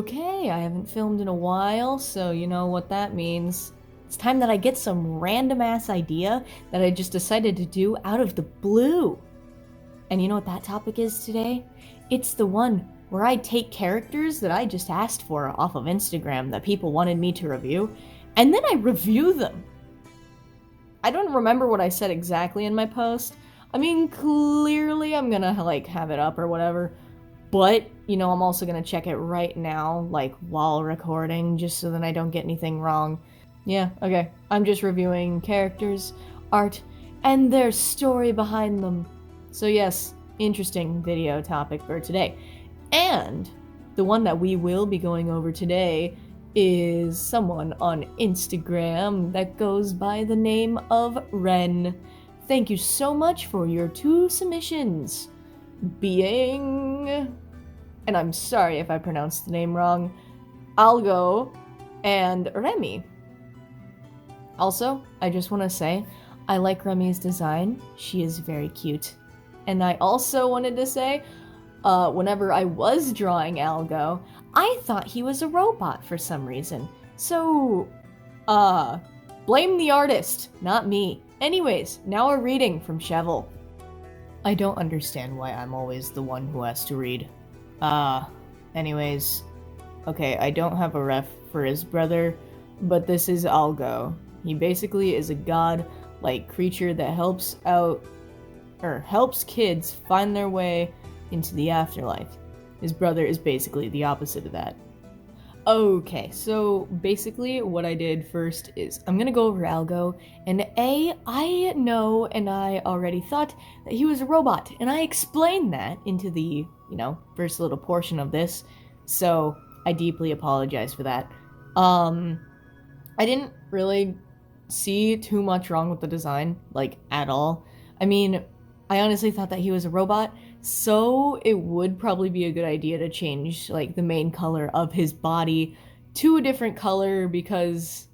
Okay, I haven't filmed in a while, so you know what that means. It's time that I get some random ass idea that I just decided to do out of the blue. And you know what that topic is today? It's the one where I take characters that I just asked for off of Instagram that people wanted me to review, and then I review them. I don't remember what I said exactly in my post. I mean, clearly I'm gonna have it up or whatever. But, you know, I'm also gonna check it right now, while recording, just so that I don't get anything wrong. Yeah, okay. I'm just reviewing characters, art, and their story behind them. So yes, interesting video topic for today. And the one that we will be going over today is someone on Instagram that goes by the name of Ren. Thank you so much for your 2 submissions. Being, and I'm sorry if I pronounced the name wrong, Algo and Remy. Also, I just want to say, I like Remy's design. She is very cute. And I also wanted to say, whenever I was drawing Algo, I thought he was a robot for some reason. So, blame the artist, not me. Anyways, now a reading from Chevel. I don't understand why I'm always the one who has to read. Anyways. Okay, I don't have a ref for his brother, but this is Algo. He basically is a god-like creature that helps kids find their way into the afterlife. His brother is basically the opposite of that. Okay, so basically what I did first is I'm gonna go over Algo, and I know and I already thought that he was a robot, and I explained that into the, first little portion of this, so I deeply apologize for that. I didn't really see too much wrong with the design, at all. I mean, I honestly thought that he was a robot, so it would probably be a good idea to change, the main color of his body to a different color because,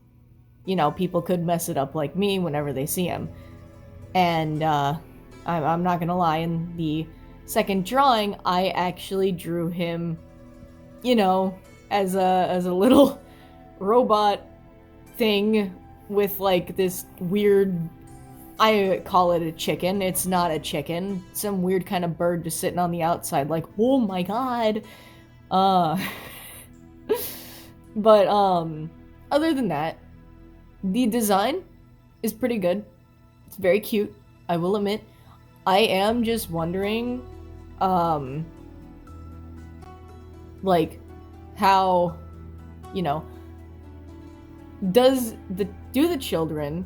people could mess it up like me whenever they see him. And, I'm not gonna lie, in the second drawing, I actually drew him, as a little robot thing with, this weird, I call it a chicken. It's not a chicken. Some weird kind of bird just sitting on the outside, oh my god. But, other than that, the design is pretty good. It's very cute, I will admit. I am just wondering, how, do the children,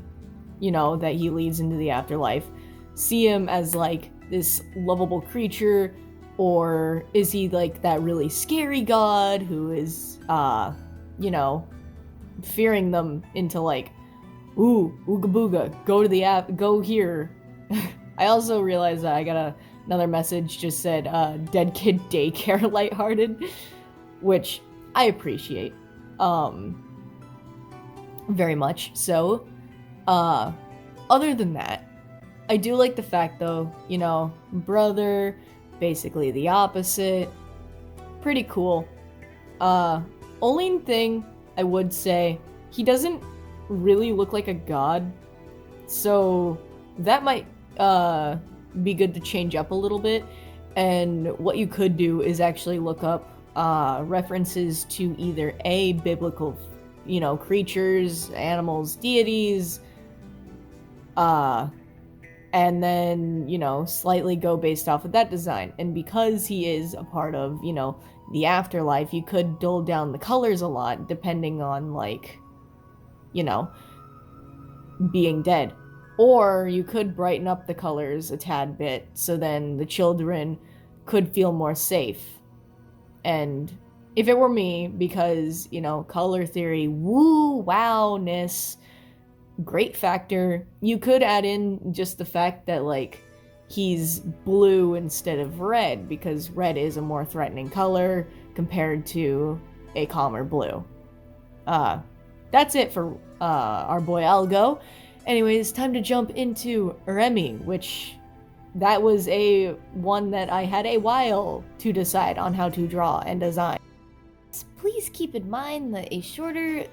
that he leads into the afterlife, see him as, this lovable creature, or is he, that really scary god who is, fearing them into, ooh, ooga booga, go here. I also realized that I got another message just said, dead kid daycare lighthearted, which I appreciate, very much so. Other than that, I do like the fact though, brother, basically the opposite, pretty cool. Only thing I would say, he doesn't really look like a god, so that might, be good to change up a little bit, and what you could do is actually look up, references to either a biblical, creatures, animals, deities, and then, slightly go based off of that design. And because he is a part of, the afterlife, you could dull down the colors a lot, depending on, being dead. Or you could brighten up the colors a tad bit, so then the children could feel more safe. And if it were me, because, color theory, woo, wow-ness, great factor, you could add in just the fact that, he's blue instead of red, because red is a more threatening color compared to a calmer blue. That's it for, our boy Algo. Anyways, time to jump into Remy, which that was a one that I had a while to decide on how to draw and design. Please keep in mind that a shorter,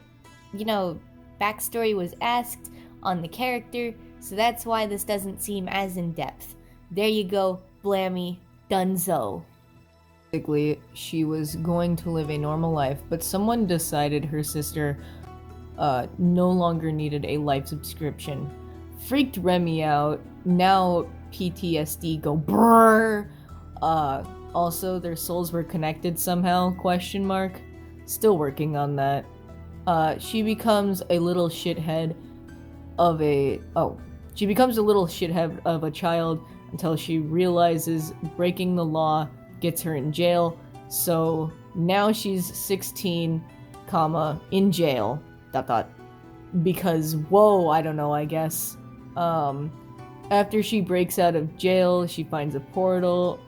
backstory was asked on the character, so that's why this doesn't seem as in-depth. There you go, Blammy, Dunzo. Basically, she was going to live a normal life, but someone decided her sister no longer needed a life subscription. Freaked Remy out. Now PTSD go brrr. Also, their souls were connected somehow, ? Still working on that. She becomes a little shithead of a child until she realizes breaking the law gets her in jail. So now she's 16, in jail. ... Because, whoa, I don't know, I guess. After she breaks out of jail, she finds a portal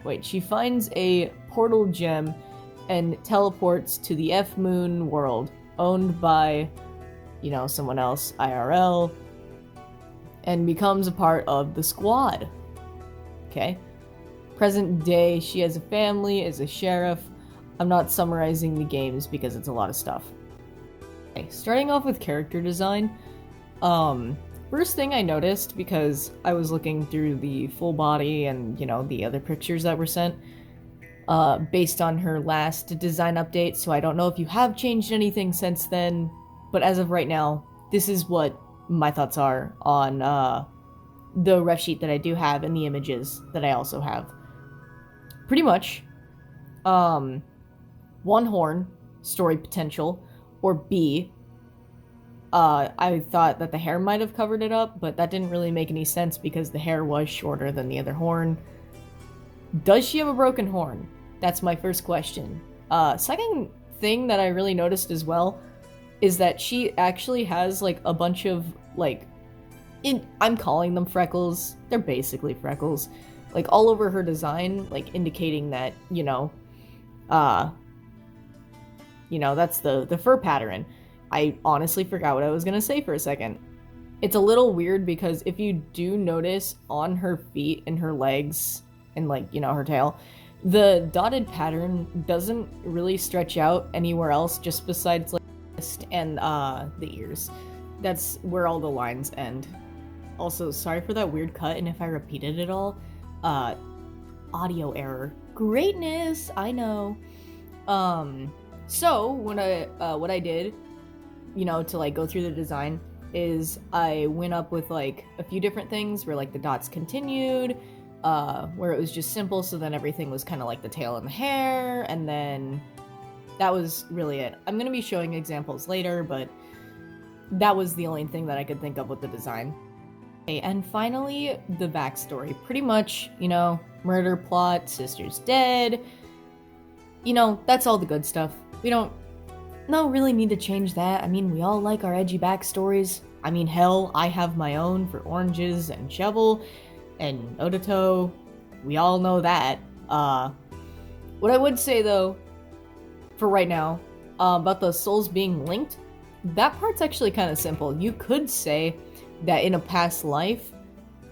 gem and teleports to the F-Moon world, owned by, someone else, IRL, and becomes a part of the squad. Okay? Present day, she has a family, is a sheriff. I'm not summarizing the games because it's a lot of stuff. Okay, starting off with character design, first thing I noticed, because I was looking through the full body and, the other pictures that were sent, based on her last design update, so I don't know if you have changed anything since then, but as of right now, this is what my thoughts are on, the ref sheet that I do have and the images that I also have. Pretty much, one horn, story potential, or B, I thought that the hair might have covered it up, but that didn't really make any sense because the hair was shorter than the other horn. Does she have a broken horn? That's my first question. Second thing that I really noticed as well is that she actually has, a bunch of, I'm calling them freckles. They're basically freckles. All over her design, indicating that, that's the fur pattern. I honestly forgot what I was gonna say for a second. It's a little weird because if you do notice on her feet and her legs and her tail, the dotted pattern doesn't really stretch out anywhere else just besides the wrist and the ears. That's where all the lines end. Also, sorry for that weird cut, and if I repeated it all, audio error. Greatness, I know. So when what I did, to go through the design is I went up with a few different things where the dots continued, where it was just simple, so then everything was kind of the tail and the hair, and then that was really it. I'm gonna be showing examples later, but that was the only thing that I could think of with the design. Okay, and finally, the backstory. Pretty much, murder plot, sister's dead, that's all the good stuff. We don't really need to change that. I mean, we all like our edgy backstories. I mean, hell, I have my own for Oranges and Shovel and Odoto. We all know that. What I would say, though, for right now, about the souls being linked, that part's actually kind of simple. You could say that in a past life,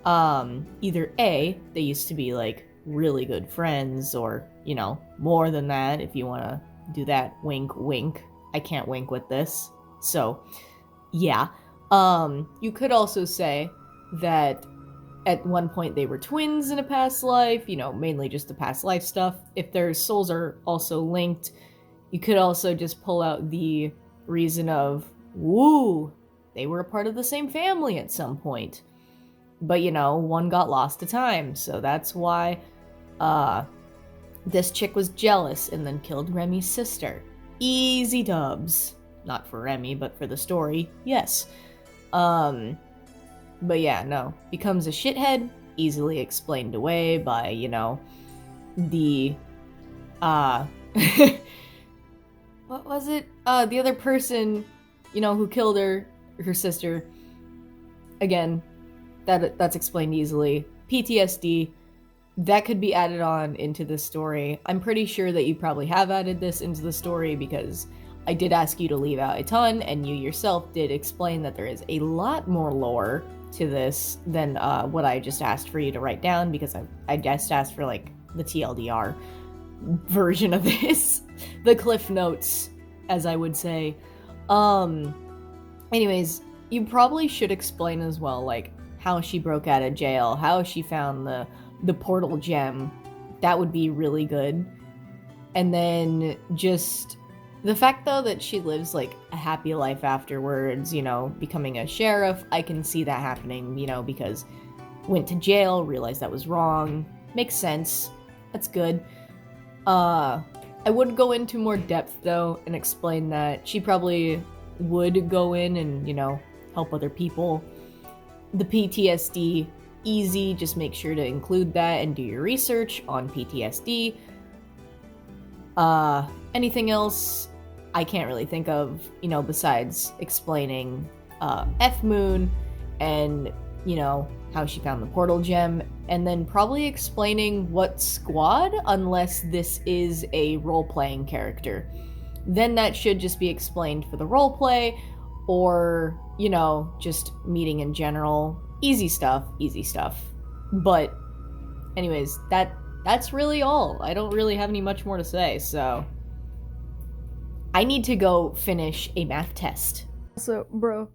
either A, they used to be, really good friends, or, more than that, if you want to do that wink wink. I can't wink with this. So, yeah. You could also say that at one point they were twins in a past life, mainly just the past life stuff. If their souls are also linked, you could also just pull out the reason of, woo, they were a part of the same family at some point. But, one got lost to time, so that's why, this chick was jealous and then killed Remy's sister. Easy dubs. Not for Remy, but for the story, yes. But yeah, no. Becomes a shithead, easily explained away by, the, what was it? The other person, who killed her sister. Again, that's explained easily. PTSD. That could be added on into the story. I'm pretty sure that you probably have added this into the story because I did ask you to leave out a ton, and you yourself did explain that there is a lot more lore to this than what I just asked for you to write down, because I just asked for the TLDR. version of this. The Cliff Notes, as I would say. Anyways, you probably should explain as well, like, how she broke out of jail, how she found the portal gem. That would be really good. And then just the fact, though, that she lives, like, a happy life afterwards, you know, becoming a sheriff, I can see that happening, you know, because went to jail, realized that was wrong. Makes sense. That's good. I would go into more depth, though, and explain that she probably would go in and, you know, help other people. The PTSD, easy, just make sure to include that and do your research on PTSD. Anything else I can't really think of, you know, besides explaining F-Moon and, you know, how she found the portal gem, and then probably explaining what squad, unless this is a role-playing character. Then that should just be explained for the roleplay, or, you know, just meeting in general. Easy stuff, easy stuff. But, anyways, that's really all. I don't really have any much more to say, so I need to go finish a math test. So, bro,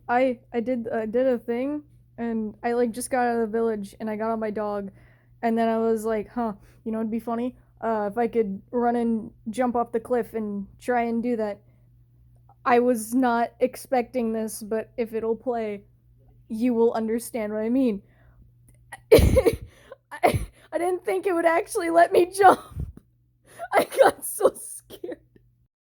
I did a thing, and I like just got out of the village, and I got on my dog, and then I was like, you know, it'd be funny, if I could run and jump off the cliff and try and do that. I was not expecting this, but if it'll play, you will understand what I mean. I didn't think it would actually let me jump. I got so scared.